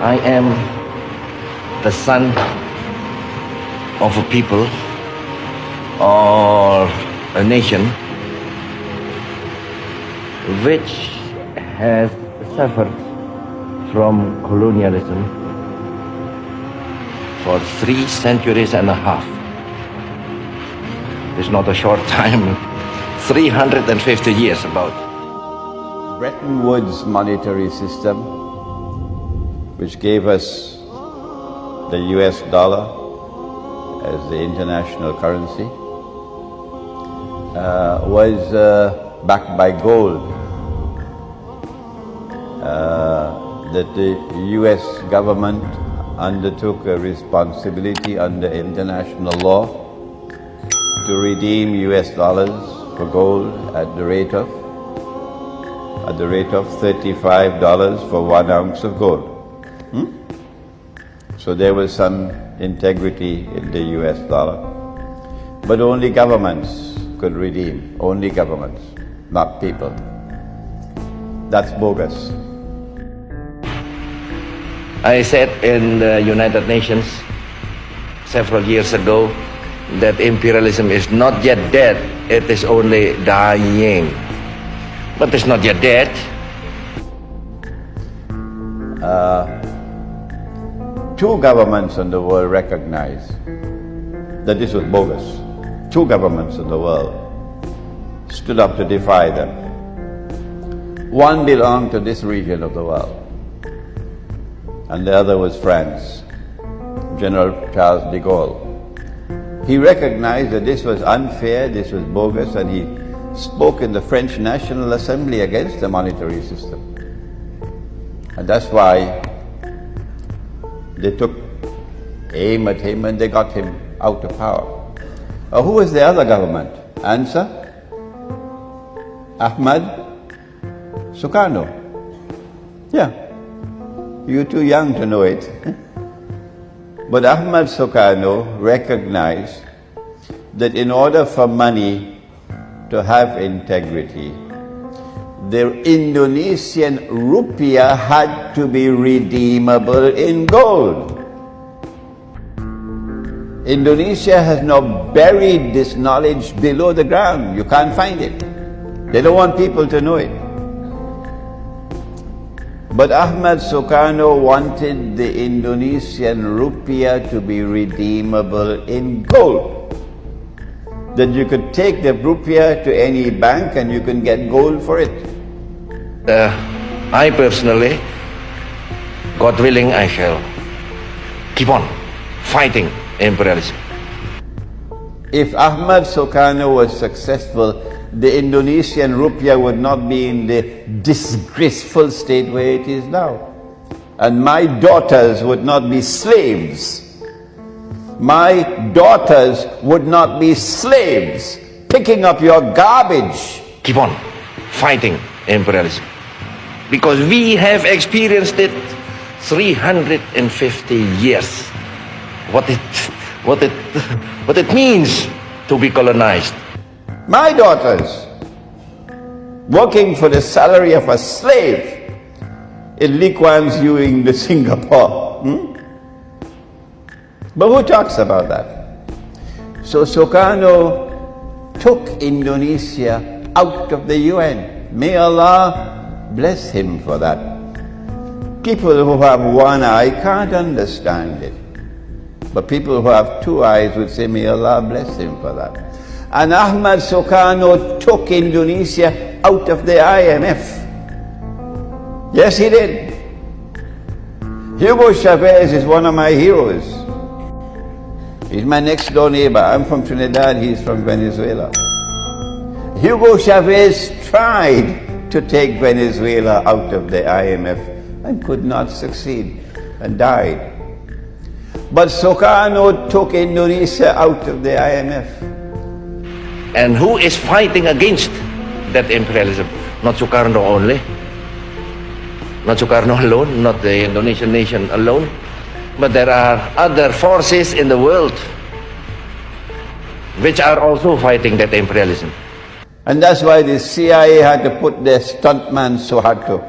I am the son of a people or a nation which has suffered from colonialism for 3 centuries and a half. It's not a short time, 350 years about. Bretton Woods monetary system, which gave us the US dollar as the international currency, was backed by gold. That the US government undertook a responsibility under international law to redeem US dollars for gold at the rate of $35 for 1 ounce of gold. So there was some integrity in the US dollar. But only governments could redeem, only governments, not people. That's bogus. I said in the United Nations several years ago that imperialism is not yet dead, it is only dying. But it's not yet dead. Two governments in the world recognize that this was bogus. 2 governments in the world stood up to defy them. One belonged to this region of the world, and the other was France, General Charles de Gaulle. He recognized that this was unfair, this was bogus, and he spoke in the French National Assembly against the monetary system. And that's why they took aim at him and they got him out of power. Who was the other government? Answer? Ahmad SOEKARNO. Yeah, you're too young to know it. But Ahmad SOEKARNO recognized that in order for money to have integrity, the Indonesian rupiah had to be redeemable in gold. Indonesia has now buried this knowledge below the ground. You can't find it. They don't want people to know it. But Ahmad SOEKARNO wanted the Indonesian rupiah to be redeemable in gold. That you could take the rupiah to any bank and you can get gold for it. I personally, God willing, I shall keep on fighting imperialism. If Ahmad SOEKARNO was successful, the Indonesian rupiah would not be in the disgraceful state where it is now. And my daughters would not be slaves. My daughters would not be slaves picking up your garbage. Keep on fighting imperialism. Because we have experienced it 350 years. What it means to be colonized. My daughters, working for the salary of a slave in Lee Kuan Yew in Singapore. But who talks about that? So SOEKARNO took Indonesia out of the UN. May Allah bless him for that. People who have one eye can't understand it. But people who have 2 eyes would say, may Allah bless him for that. And Ahmad SOEKARNO took Indonesia out of the IMF. Yes, he did. Hugo Chavez is one of my heroes. He's my next door neighbor. I'm from Trinidad, he's from Venezuela. Hugo Chavez tried to take Venezuela out of the IMF and could not succeed and died. But SOEKARNO took Indonesia out of the IMF. And who is fighting against that imperialism? Not SOEKARNO only. Not SOEKARNO alone, not the Indonesian nation alone. But there are other forces in the world which are also fighting that imperialism. And that's why the CIA had to put their stuntman Suharto